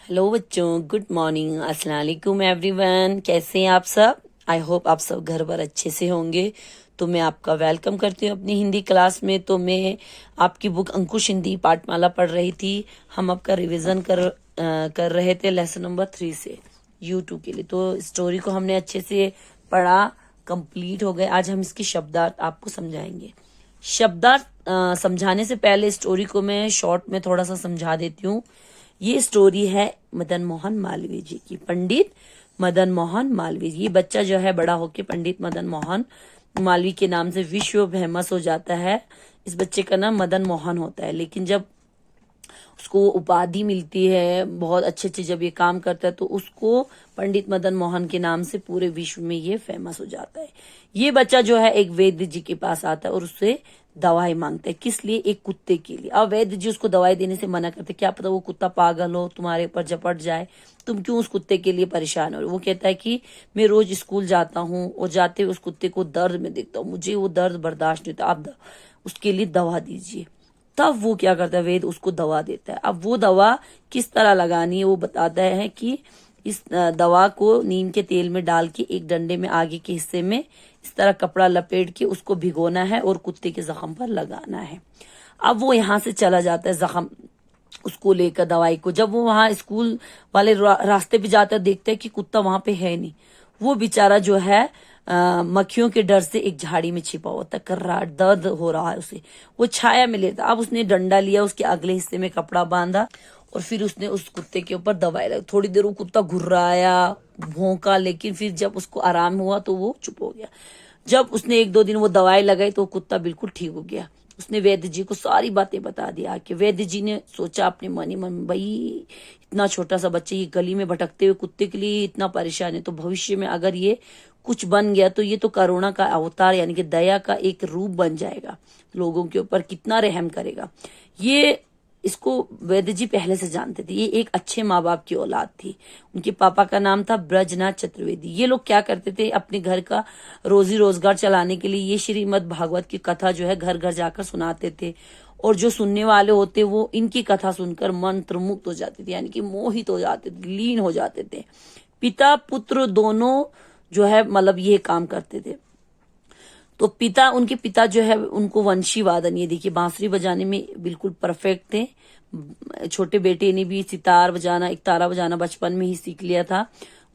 Hello बच्चों, good morning, अस्सलाम वालेकुम एवरीवन। कैसे हैं आप सब? आई होप आप सब घर पर अच्छे से होंगे। तो मैं आपका वेलकम करती हूँ अपनी हिंदी क्लास में। तो मैं आपकी बुक अंकुश हिंदी पाठमाला पढ़ रही थी। हम आपका रिवीजन कर रहे थे लेसन नंबर 3 से U2 के लिए। तो स्टोरी को हमने अच्छे से पढ़ा, कंप्लीट हो गए। आज हम इसकी शब्दार्थ आपको समझाएंगे। शब्दार्थ समझाने से पहले स्टोरी को मैं शॉर्ट में थोड़ा सा समझा देती हूँ। ये स्टोरी है मदन मोहन मालवीय जी की। पंडित मदन मोहन मालवीय, ये बच्चा जो है बड़ा होके पंडित मदन मोहन मालवीय के नाम से विश्व फेमस हो जाता है। इस बच्चे का नाम मदन मोहन होता है, लेकिन जब उसको उपाधि मिलती है, बहुत अच्छे अच्छे जब ये काम करता है, तो उसको पंडित मदन मोहन के नाम से पूरे विश्व में ये फेमस हो जाता है। ये बच्चा जो है एक वैद्य जी के पास आता है और उससे दवाई मांगता है। किस लिए? एक कुत्ते के लिए। अब वैद्य जी उसको दवाई देने से मना करते, क्या पता वो कुत्ता पागल हो, तुम्हारे ऊपर झपट जाए, तुम क्यों उस कुत्ते के लिए परेशान हो। वो कहता है कि मैं रोज स्कूल जाता हूँ और जाते हुए उस कुत्ते को दर्द में देखता हूँ, मुझे वो दर्द बर्दाश्त नहीं होता, आप उसके लिए दवा दीजिए। तब वो क्या करता है, वेद उसको दवा देता है। अब वो दवा किस तरह लगानी है वो बताता है कि इस दवा को नीम के तेल में डाल के एक डंडे में आगे के हिस्से में इस तरह कपड़ा लपेट के उसको भिगोना है और कुत्ते के जख्म पर लगाना है। अब वो यहाँ से चला जाता है जख्म उसको लेकर दवाई को। जब वो वहां स्कूल वाले रास्ते पे जाता है, देखता है कि कुत्ता वहां पे है नहीं। वो बेचारा जो है मक्खियों के डर से एक झाड़ी में छिपा हुआ था, कर्राट दर्द हो रहा है उसे। वो छाया में लेता। अब उसने डंडा लिया, उसके अगले हिस्से में कपड़ा बांधा और फिर उसने उस कुत्ते के ऊपर दवाई लगी। थोड़ी देर वो कुत्ता घुर्राया, भौंका, लेकिन फिर जब उसको आराम हुआ तो वो चुप हो गया। जब उसने 1-2 दिन वो दवाई लगाई तो कुत्ता बिल्कुल ठीक हो गया। उसने वैद्य जी को सारी बातें बता दी आके। वैद्य जी ने सोचा अपने मन ही मन, भाई इतना छोटा सा बच्चा ये गली में भटकते हुए कुत्ते के लिए इतना परेशान है, तो भविष्य में अगर ये कुछ बन गया तो ये तो करुणा का अवतार यानी कि दया का एक रूप बन जाएगा, लोगों के ऊपर कितना रहम करेगा। ये इसको वैद्य जी पहले से जानते थे। ये एक अच्छे माँ बाप की औलाद थी। उनके पापा का नाम था ब्रजनाथ चतुर्वेदी। ये लोग क्या करते थे, अपने घर का रोजी रोजगार चलाने के लिए ये श्रीमद् भागवत की कथा जो है घर घर जाकर सुनाते थे। और जो सुनने वाले होते वो इनकी कथा सुनकर मंत्र मुक्त हो जाते थे, यानी कि मोहित हो जाते थे, लीन हो जाते थे। पिता पुत्र दोनों जो है मतलब ये काम करते थे। तो उनके पिता जो है उनको वंशी वादन, ये देखिए बांसुरी बजाने में बिल्कुल परफेक्ट थे। छोटे बेटे ने भी सितार बजाना, एक तारा बजाना बचपन में ही सीख लिया था।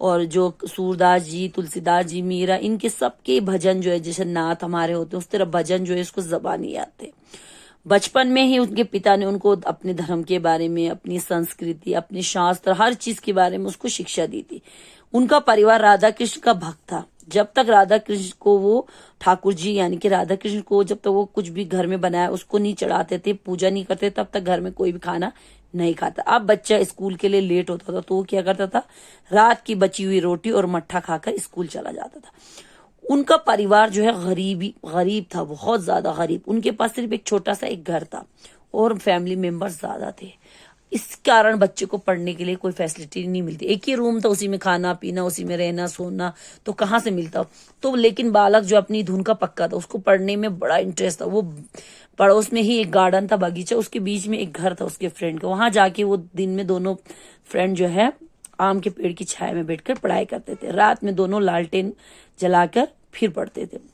और जो सूरदास जी, तुलसीदास जी, मीरा, इनके सबके भजन जो है जैसे नाथ हमारे होते हैं उस तरह भजन जो है इसको जबानी आते। बचपन में ही उनके पिता ने उनको अपने धर्म के बारे में, अपनी संस्कृति, अपने शास्त्र, हर चीज के बारे में उसको शिक्षा दी थी। उनका परिवार राधा कृष्ण का भक्त था। जब तक राधा कृष्ण को वो ठाकुर जी यानी कि राधा कृष्ण को जब तक वो कुछ भी घर में बनाया उसको नहीं चढ़ाते थे, पूजा नहीं करते, तब तक घर में कोई भी खाना नहीं खाता। अब बच्चा स्कूल के लिए लेट होता था तो वो क्या करता था, रात की बची हुई रोटी और मट्ठा खाकर स्कूल चला जाता था। उनका परिवार जो है गरीब था, बहुत ज्यादा गरीब। उनके पास सिर्फ एक छोटा सा एक घर था और फैमिली मेंबर्स ज्यादा थे। इस कारण बच्चे को पढ़ने के लिए कोई फैसिलिटी नहीं मिलती। एक ही रूम था, उसी में खाना पीना, उसी में रहना सोना, तो कहाँ से मिलता। तो लेकिन बालक जो अपनी धुन का पक्का था, उसको पढ़ने में बड़ा इंटरेस्ट था। वो पड़ोस में ही एक गार्डन था, बगीचा, उसके बीच में एक घर था उसके फ्रेंड का। वहां जाके वो दिन में दोनों फ्रेंड जो है आम के पेड़ की छाया में बैठकर पढ़ाई करते थे। रात में दोनों लालटेन जलाकर फिर पढ़ते थे।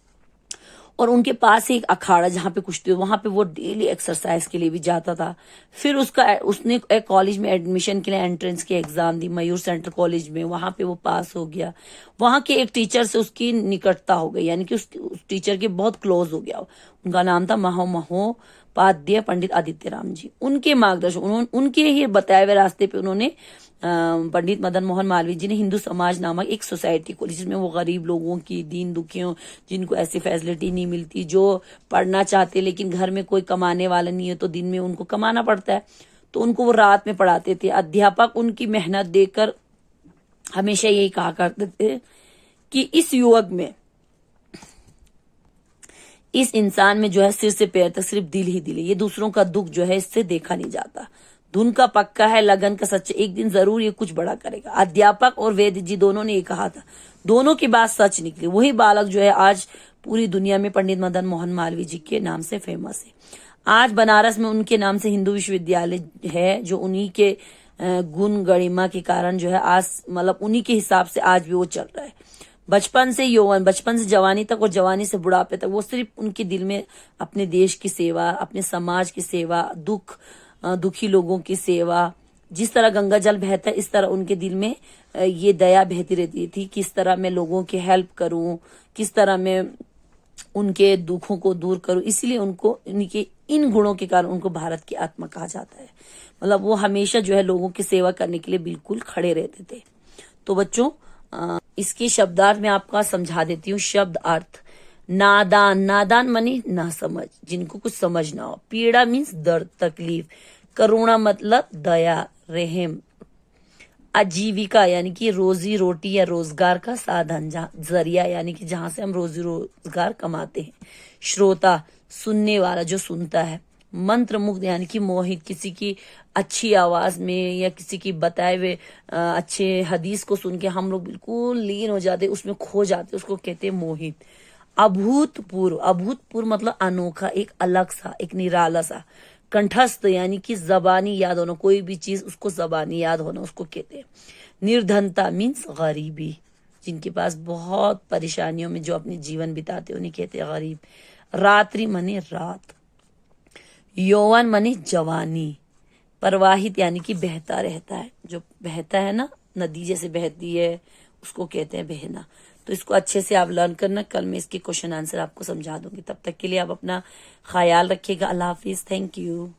और उनके पास ही एक अखाड़ा जहाँ पे कुश्ती, वहां पे वो डेली एक्सरसाइज के लिए भी जाता था। फिर उसने एक कॉलेज में एडमिशन के लिए एंट्रेंस की एग्जाम दी, मयूर सेंटर कॉलेज में। वहां पे वो पास हो गया। वहां के एक टीचर से उसकी निकटता हो गई, यानी कि उस टीचर के बहुत क्लोज हो गया। उनका नाम था महोपाध्याय पंडित आदित्य राम जी। उनके मार्गदर्शन, उनके ही बताए हुए रास्ते पे उन्होंने पंडित मदन मोहन मालवीय जी ने हिंदू समाज नामक एक सोसाइटी खोली, जिसमें वो गरीब लोगों की, दीन दुखियों, जिनको ऐसी फैसिलिटी नहीं मिलती, जो पढ़ना चाहते लेकिन घर में कोई कमाने वाला नहीं है तो दिन में उनको कमाना पड़ता है, तो उनको वो रात में पढ़ाते थे। अध्यापक उनकी मेहनत देखकर हमेशा यही कहा करते थे कि इस युवक में, इस इंसान में जो है सिर से पैर तक सिर्फ दिल ही दिल है। ये दूसरों का दुख जो है इससे देखा नहीं जाता। धुन का पक्का है, लगन का सच्चा, एक दिन जरूर ये कुछ बड़ा करेगा। अध्यापक और वैद्य जी दोनों ने ये कहा था। दोनों की बात सच निकली। वही बालक जो है आज पूरी दुनिया में पंडित मदन मोहन मालवीय जी के नाम से फेमस है। आज बनारस में उनके नाम से हिंदू विश्वविद्यालय है, जो उन्हीं के गुण गरिमा के कारण जो है आज मतलब उन्हीं के हिसाब से आज भी वो चल रहा है। बचपन से यौवन, बचपन से जवानी तक और जवानी से बुढ़ापे तक वो सिर्फ उनके दिल में अपने देश की सेवा, अपने समाज की सेवा, दुखी लोगों की सेवा, जिस तरह गंगा जल बहता है इस तरह उनके दिल में ये दया बहती रहती थी। किस तरह मैं लोगों की हेल्प करूं, किस तरह मैं उनके दुखों को दूर करूं। इसीलिए उनको उनके इन गुणों के कारण उनको भारत की आत्मा कहा जाता है। मतलब वो हमेशा जो है लोगों की सेवा करने के लिए बिल्कुल खड़े रहते थे। तो बच्चों इसके शब्दार्थ में आपका समझा देती हूँ। शब्द अर्थ, नादान, नादान मानी ना समझ, जिनको कुछ समझ ना हो। पीड़ा मीन्स दर्द, तकलीफ। करुणा मतलब दया, रहम। आजीविका यानी कि रोजी रोटी या रोजगार का साधन, जरिया यानी कि जहां से हम रोजी रोजगार कमाते हैं। श्रोता, सुनने वाला जो सुनता है। मंत्र मुग्ध यानी कि मोहित, किसी की अच्छी आवाज में या किसी की बताए हुए अच्छे हदीस को सुन के हम लोग बिल्कुल लीन हो जाते, उसमें खो जाते, उसको कहते हैं मोहित। अभूतपूर्व, अभूतपूर्व मतलब अनोखा, एक अलग सा, एक निराला सा। कंठस्थ यानी कि जबानी याद होना, कोई भी चीज उसको जबानी याद होना, उसको कहते हैं। निर्धनता मीन्स गरीबी, जिनके पास बहुत परेशानियों में जो अपने जीवन बिताते उन्हें कहते हैं गरीब। रात्रि मने रात। यौवन मने जवानी। प्रवाहित यानी कि बहता रहता है, जो बहता है ना, नदी जैसे बहती है, उसको कहते हैं बहना। तो इसको अच्छे से आप लर्न करना। कल मैं इसके क्वेश्चन आंसर आपको समझा दूंगी। तब तक के लिए आप अपना ख्याल रखिएगा। अल्लाह हाफिज। Thank you.